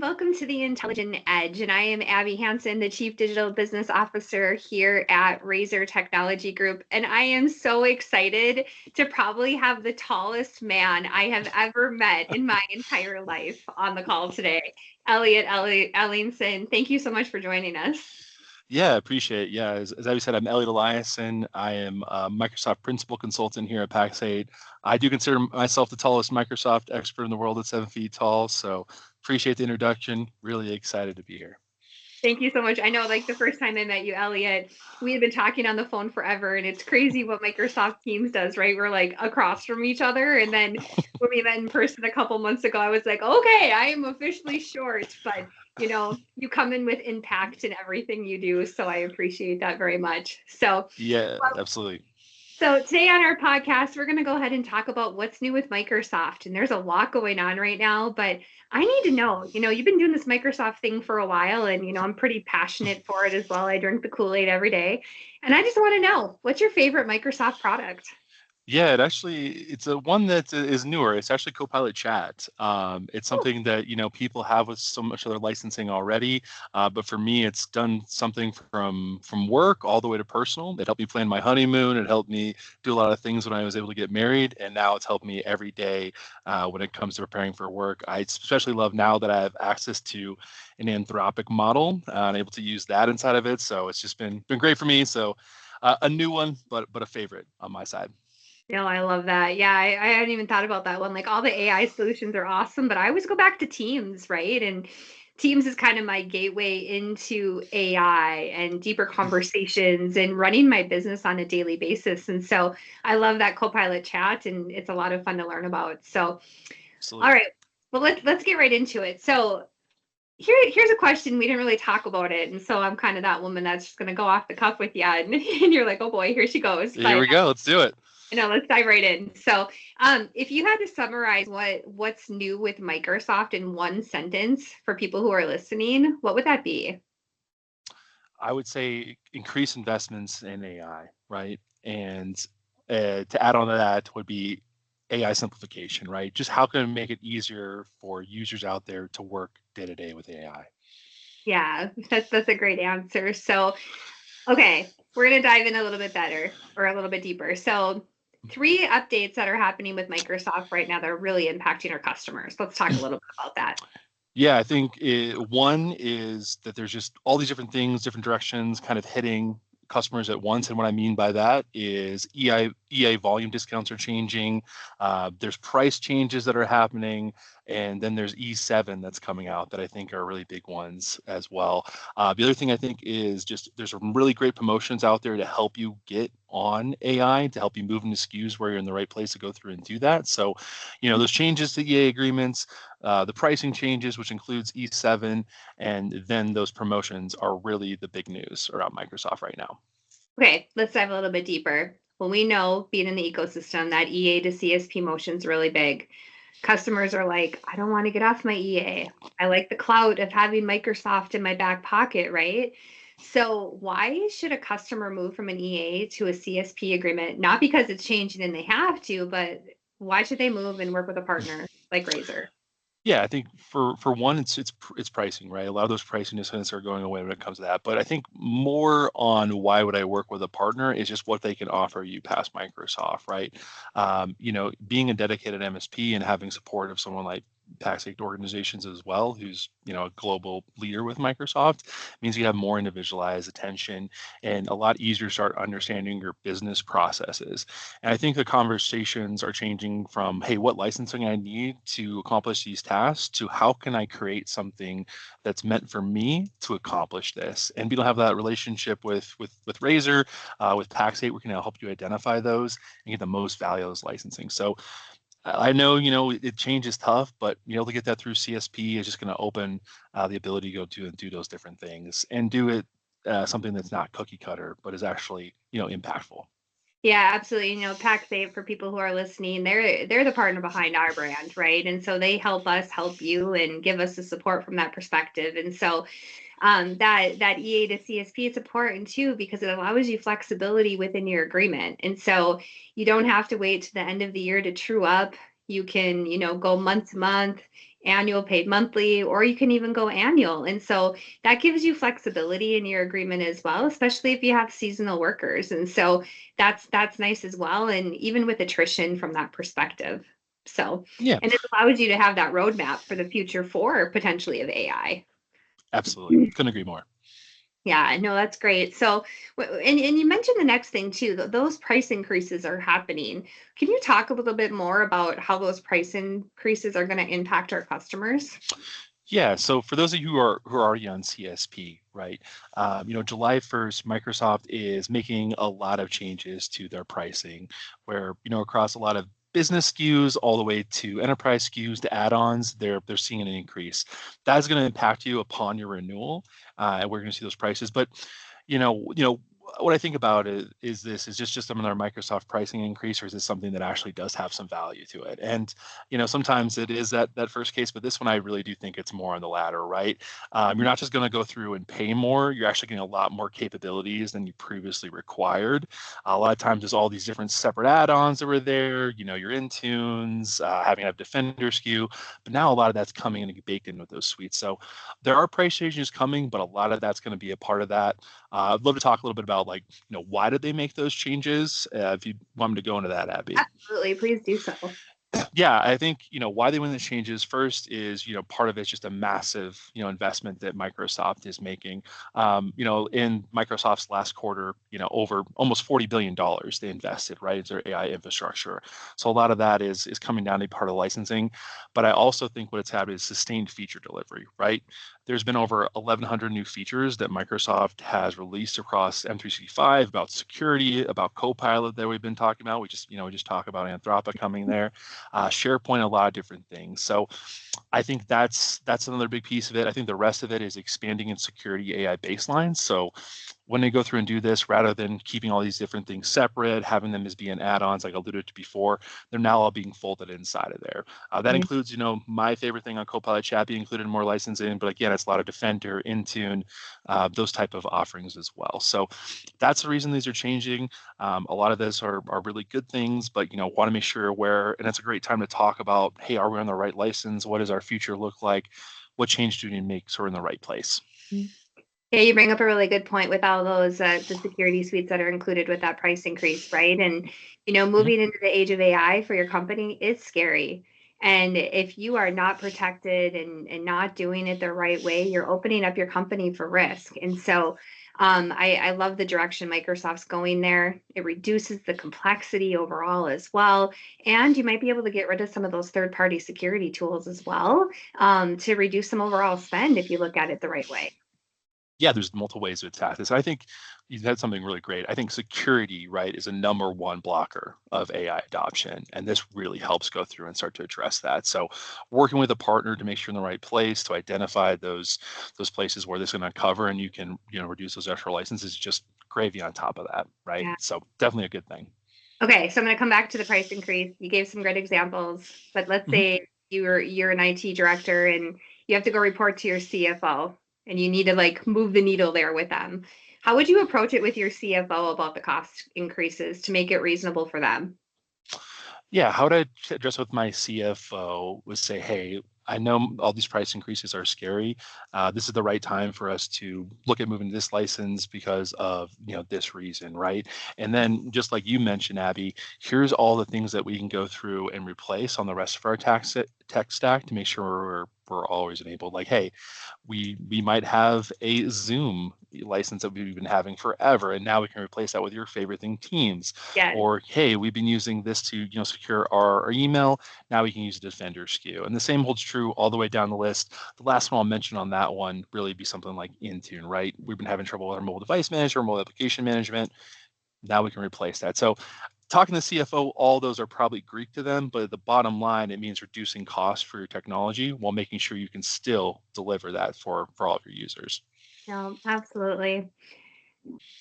welcome to the Intelligent Edge. And I am Abby Hanson, the Chief Digital Business Officer here at Razor Technology Group. And I am so excited to probably have the tallest man I have ever met in my entire life on the call today, Elliott Eliason. Thank you so much for joining us. Yeah, I appreciate it. Yeah, as I said, I'm Elliott Eliason. I am a Microsoft Principal Consultant here at Pax8. I do consider myself the tallest Microsoft expert in the world at 7 feet tall. So appreciate the introduction. Really excited to be here. Thank you so much. I know, like the first time I met you, Elliott, we had been talking on the phone forever, and it's crazy what Microsoft Teams does, right? We're like across from each other. And then when we met in person a couple months ago, I was like, okay, I am officially short, but you come in with impact in everything you do. So I appreciate that very much. Yeah, absolutely. So today on our podcast, we're going to go ahead and talk about what's new with Microsoft. And there's a lot going on right now, but I need to know, you've been doing this Microsoft thing for a while, and, I'm pretty passionate for it as well. I drink the Kool-Aid every day. And I just want to know, what's your favorite Microsoft product? Yeah, it's a one that is newer. It's actually Copilot Chat. It's something that people have with so much of their licensing already, but for me, it's done something from work all the way to personal. It helped me plan my honeymoon. It helped me do a lot of things when I was able to get married, and now it's helped me every day when it comes to preparing for work. I especially love now that I have access to an Anthropic model and able to use that inside of it. So it's just been great for me. So a new one, but a favorite on my side. No, I love that. Yeah, I hadn't even thought about that one. Like all the AI solutions are awesome, but I always go back to Teams, right? And Teams is kind of my gateway into AI and deeper conversations and running my business on a daily basis. And so I love that Copilot chat, and it's a lot of fun to learn about. So, Absolutely. all right, well let's get right into it. So here's a question. We didn't really talk about it, and so I'm kind of that woman that's just going to go off the cuff with you, and you're like, oh boy, here she goes. Here But we go. Let's do it. let's dive right in. So, if you had to summarize what's new with Microsoft in one sentence for people who are listening, what would that be? I would say increase investments in AI, right? And to add on to that would be AI simplification, right? Just how can we make it easier for users out there to work day to day with AI? Yeah, that's a great answer. So, okay, we're gonna dive in a little bit better or a little bit deeper. So, three updates that are happening with Microsoft right now that are really impacting our customers. Let's talk a little bit about that. Yeah, I think one is that there's just all these different things, different directions kind of hitting customers at once. And what I mean by that is EA volume discounts are changing. There's price changes that are happening. And then there's E7 that's coming out that I think are really big ones as well. The other thing I think is just there's some really great promotions out there to help you get on AI, to help you move into SKUs where you're in the right place to go through and do that. So, those changes to EA agreements, the pricing changes, which includes E7, and then those promotions are really the big news around Microsoft right now. Okay, let's dive a little bit deeper. Well, we know being in the ecosystem that EA to CSP motion is really big. Customers are like, I don't want to get off my EA. I like the clout of having Microsoft in my back pocket, right? So why should a customer move from an EA to a CSP agreement? Not because it's changing and they have to, but why should they move and work with a partner like Razor? Yeah, I think for one, it's pricing, right? A lot of those pricing discounts are going away when it comes to that. But I think more on why would I work with a partner is just what they can offer you past Microsoft, right? Being a dedicated MSP and having support of someone like Pax8 organizations as well, who's a global leader with Microsoft, means you have more individualized attention and a lot easier to start understanding your business processes. And I think the conversations are changing from, hey, what licensing I need to accomplish these tasks to how can I create something that's meant for me to accomplish this. And we don't have that relationship with Razor, with Pax8, we can help you identify those and get the most value of those licensing. So I know, change is tough, but to get that through CSP is just going to open the ability to go to and do those different things and do it something that's not cookie cutter, but is actually, impactful. Yeah, absolutely. Pax8, for people who are listening, they're the partner behind our brand, right? And so they help us help you and give us the support from that perspective. And so that EA to CSP is important too, because it allows you flexibility within your agreement. And so you don't have to wait to the end of the year to true up. You can, go month to month annual, paid monthly, or you can even go annual. And so that gives you flexibility in your agreement as well, especially if you have seasonal workers. And so that's nice as well. And even with attrition from that perspective. So, Yeah, and it allows you to have that roadmap for the future for potentially of AI. absolutely. Couldn't agree more. Yeah, no, that's great. So, and you mentioned the next thing too, those price increases are happening. Can you talk a little bit more about how those price increases are going to impact our customers? Yeah, so for those of you who are already on CSP, right? July 1st, Microsoft is making a lot of changes to their pricing, where across a lot of business SKUs all the way to enterprise SKUs to add-ons, they're seeing an increase. That is going to impact you upon your renewal, and we're going to see those prices. But what I think about it is this is just another Microsoft pricing increase, or is this something that actually does have some value to it? And sometimes it is that first case, but this one I really do think it's more on the latter, right? You're not just going to go through and pay more; you're actually getting a lot more capabilities than you previously required. A lot of times, there's all these different separate add-ons that were there. Your Intunes, having a Defender SKU, but now a lot of that's coming and baked in with those suites. So there are price changes coming, but a lot of that's going to be a part of that. I'd love to talk a little bit about why did they make those changes? If you want me to go into that, Abby. Absolutely, please do so. Yeah, I think why they win the changes first is part of it's just a massive investment that Microsoft is making. In Microsoft's last quarter, over almost $40 billion they invested right into their AI infrastructure. So a lot of that is coming down to part of licensing, but I also think what it's had is sustained feature delivery. Right, there's been over 1,100 new features that Microsoft has released across M365 about security, about Copilot that we've been talking about. We just talk about Anthropic coming there, SharePoint, a lot of different things. So I think that's another big piece of it. I think the rest of it is expanding in security AI baselines. So when they go through and do this, rather than keeping all these different things separate, having them as being add-ons, like I alluded to before, they're now all being folded inside of there. That Mhm. includes, my favorite thing on Copilot Chat being included more licensing, but again, it's a lot of Defender, Intune, those type of offerings as well. So that's the reason these are changing. A lot of this are really good things, but want to make sure you're aware, and it's a great time to talk about, hey, are we on the right license? What does our future look like? What change do we need to make so we're in the right place? Yeah, you bring up a really good point with all those the security suites that are included with that price increase, right? And Mhm. moving into the age of AI for your company is scary. And if you are not protected and not doing it the right way, you're opening up your company for risk. And so I love the direction Microsoft's going there. It reduces the complexity overall as well. And you might be able to get rid of some of those third-party security tools as well, to reduce some overall spend if you look at it the right way. Yeah, there's multiple ways to attack this. I think you said something really great. I think security, right, is a number one blocker of AI adoption, and this really helps go through and start to address that. So, working with a partner to make sure you're in the right place to identify those places where this is going to cover, and you can reduce those extra licenses, is just gravy on top of that, right? Yeah. So definitely a good thing. Okay, so I'm going to come back to the price increase. You gave some great examples, but let's Mhm. say you're an IT director and you have to go report to your CFO and you need to like move the needle there with them. How would you approach it with your CFO about the cost increases to make it reasonable for them? Yeah, how would I address with my CFO was say, hey, I know all these price increases are scary. This is the right time for us to look at moving this license because of this reason, right? And then just like you mentioned, Abby, here's all the things that we can go through and replace on the rest of our tech stack to make sure we're always enabled. Like, hey, we might have a Zoom license that we've been having forever, and now we can replace that with your favorite thing, Teams. Yes, Or hey, we've been using this to secure our email. Now we can use a Defender SKU, and the same holds true all the way down the list. The last one I'll mention on that one really be something like Intune, right? We've been having trouble with our mobile device manager, mobile application management. Now we can replace that. So talking to CFO, all those are probably Greek to them, but at the bottom line, it means reducing costs for your technology while making sure you can still deliver that for all of your users. no, absolutely.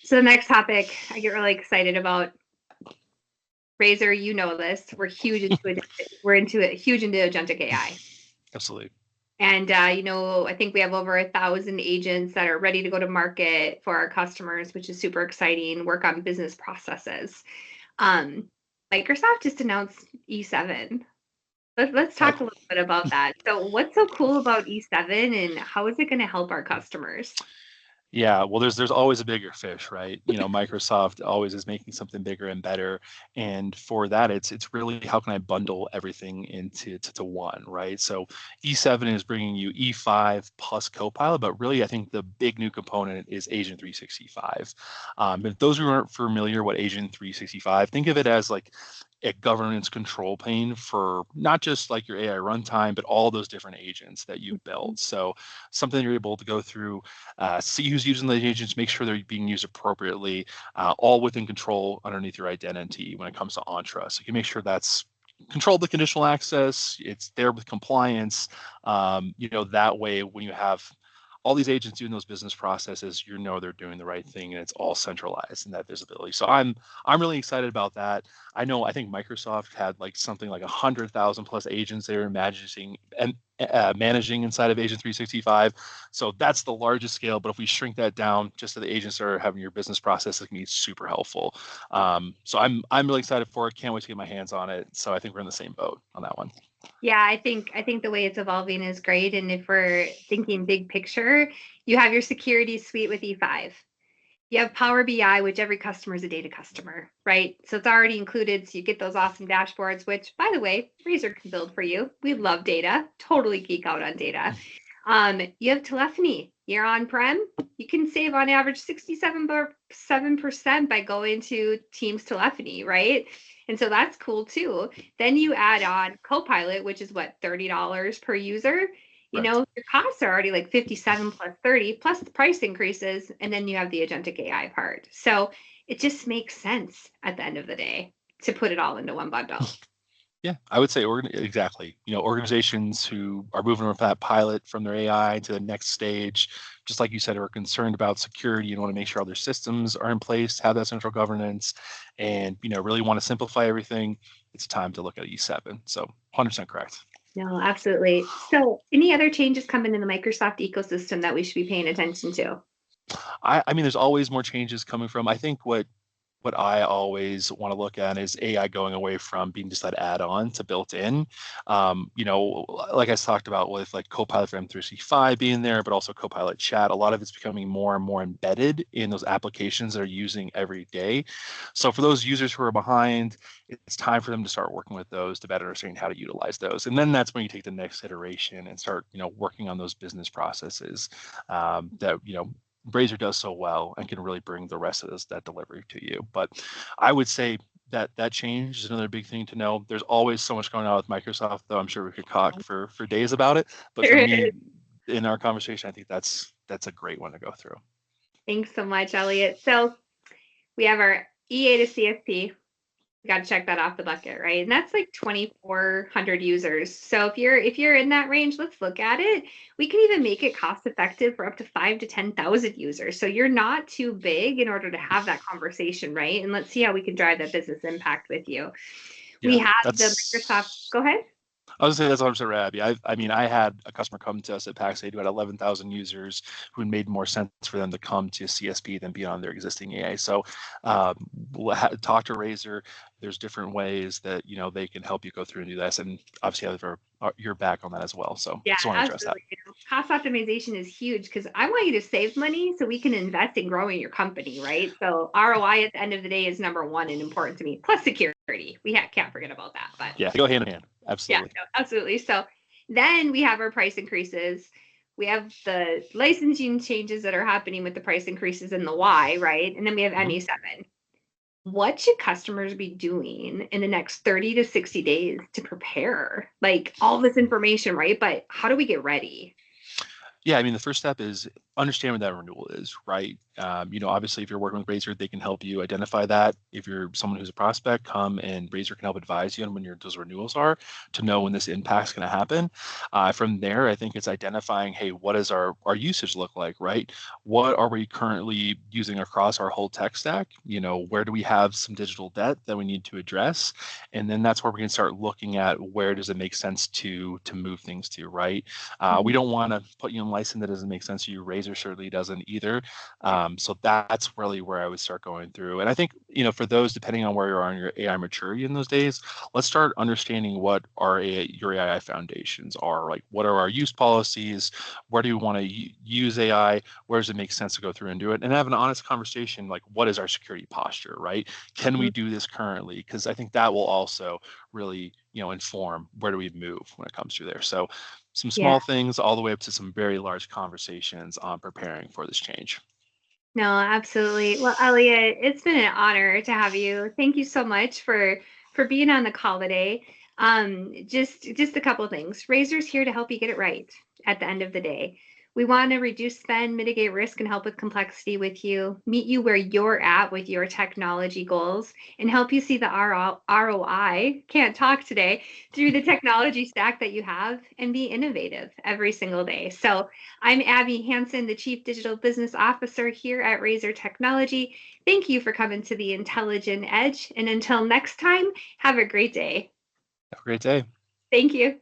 So the next topic I get really excited about. Razor, you know this. We're huge into it. We're into it, huge into agentic AI. Absolutely. And I think we have over 1,000 agents that are ready to go to market for our customers, which is super exciting. Work on business processes. Um, Microsoft just announced E7. Let's I, talk a little bit about that. So what's so cool about E7 and how is it going to help our customers? Yeah, well, there's always a bigger fish, right? Microsoft always is making something bigger and better, and for that, it's really how can I bundle everything into to one, right? So E7 is bringing you E5 plus Copilot, but really, I think the big new component is Agent 365. If those who aren't familiar what Agent 365, think of it as like a governance control plane for not just like your AI runtime, but all those different agents that you've built. So something you're able to go through, see who's using the agents, make sure they're being used appropriately, all within control underneath your identity when it comes to Entra. So you can make sure that's controlled the conditional access, it's there with compliance. That way when you have all these agents doing those business processes, they're doing the right thing and it's all centralized in that visibility. So I'm really excited about that. I think Microsoft had like something like 100,000 plus agents they were managing inside of Agent 365. So that's the largest scale. But if we shrink that down just to the agents that are having your business process, it can be super helpful. So I'm really excited for it. Can't wait to get my hands on it. So I think we're in the same boat on that one. Yeah, I think the way it's evolving is great. And if we're thinking big picture, you have your security suite with E5. You have Power BI, which every customer is a data customer, right? So it's already included. So you get those awesome dashboards, which by the way, Razor can build for you. We love data, totally geek out on data. You have telephony. You're on-prem. You can save on average 67% by going to Teams telephony, right? And so that's cool too. Then you add on Copilot, which is what, $30 per user. Right. Your costs are already like 57 plus 30 plus the price increases, and then you have the agentic AI part. So it just makes sense at the end of the day to put it all into one bundle. Yeah, I would say exactly. Organizations who are moving from that pilot from their AI to the next stage, just like you said, are concerned about security and want to make sure all their systems are in place, have that central governance, and really want to simplify everything. It's time to look at E7. So 100% correct. No, absolutely. So, any other changes coming in the Microsoft ecosystem that we should be paying attention to? I mean, there's always more changes coming from. I think what I always want to look at is AI going away from being just that add-on to built in. Like I talked about with like Copilot for M365 being there, but also Copilot Chat, a lot of it's becoming more and more embedded in those applications they're using every day. So for those users who are behind, it's time for them to start working with those to better understand how to utilize those. And then that's when you take the next iteration and start, working on those business processes that, Razor does so well and can really bring the rest of that delivery to you. But I would say that change is another big thing to know. There's always so much going on with Microsoft, though. I'm sure we could talk for days about it. But for There me, is. in our conversation, I think that's a great one to go through. Thanks so much, Elliott. So we have our EA to CSP. We got to check that off the bucket, right? And that's like 2,400 users. So if you're in that range, let's look at it. We can even make it cost effective for up to 5 to 10,000 users. So you're not too big in order to have that conversation, right? And let's see how we can drive that business impact with you. We Yeah, have the Microsoft. that's Go ahead. I was gonna say that's 100% rad. I mean, I had a customer come to us at Paxade who had 11,000 users who made more sense for them to come to CSP than be on their existing AI. So we'll talk to Razor. There's different ways that they can help you go through and do this, and obviously you're back on that as well. So Yeah, just want to address that. absolutely. Cost optimization is huge because I want you to save money so we can invest in growing your company, right? So ROI at the end of the day is number one and important to me. Plus security. We can't forget about that. But Yeah, go hand in hand. yeah, Absolutely. no, absolutely. So then we have our price increases. We have the licensing changes that are happening with the price increases and the why, right? And then we have ME7. What should customers be doing in the next 30 to 60 days to prepare like all this information, right? But how do we get ready? Yeah, I mean, the first step is understand what that renewal is, right? Obviously, if you're working with Razor, they can help you identify that. If you're someone who's a prospect, come and Razor can help advise you on when those renewals are to know when this impact's going to happen. From there, I think it's identifying, hey, what does our usage look like, right? What are we currently using across our whole tech stack? Where do we have some digital debt that we need to address? And then that's where we can start looking at where does it make sense to move things to, right? We don't want to put you in license that doesn't make sense to you. Razor Razor certainly doesn't either. So that's really where I would start going through. And I think, for those, depending on where you are in your AI maturity in those days, let's start understanding what your AI foundations are. Like, what are our use policies? Where do you want to use AI? Where does it make sense to go through and do it? And have an honest conversation, like, what is our security posture, right? Can we do this currently? Because I think that will also really, inform where do we move when it comes through there. So some Yeah. small things all the way up to some very large conversations on preparing for this change. No, absolutely. Well, Elliott, it's been an honor to have you. Thank you so much for being on the call today. Just a couple of things. Razor's here to help you get it right at the end of the day. We want to reduce spend, mitigate risk, and help with complexity with you, meet you where you're at with your technology goals, and help you see the ROI, can't talk today, through the technology stack that you have and be innovative every single day. So I'm Abby Hanson, the Chief Digital Business Officer here at Razor Technology. Thank you for coming to the Intelligent Edge. And until next time, have a great day. Have a great day. Thank you.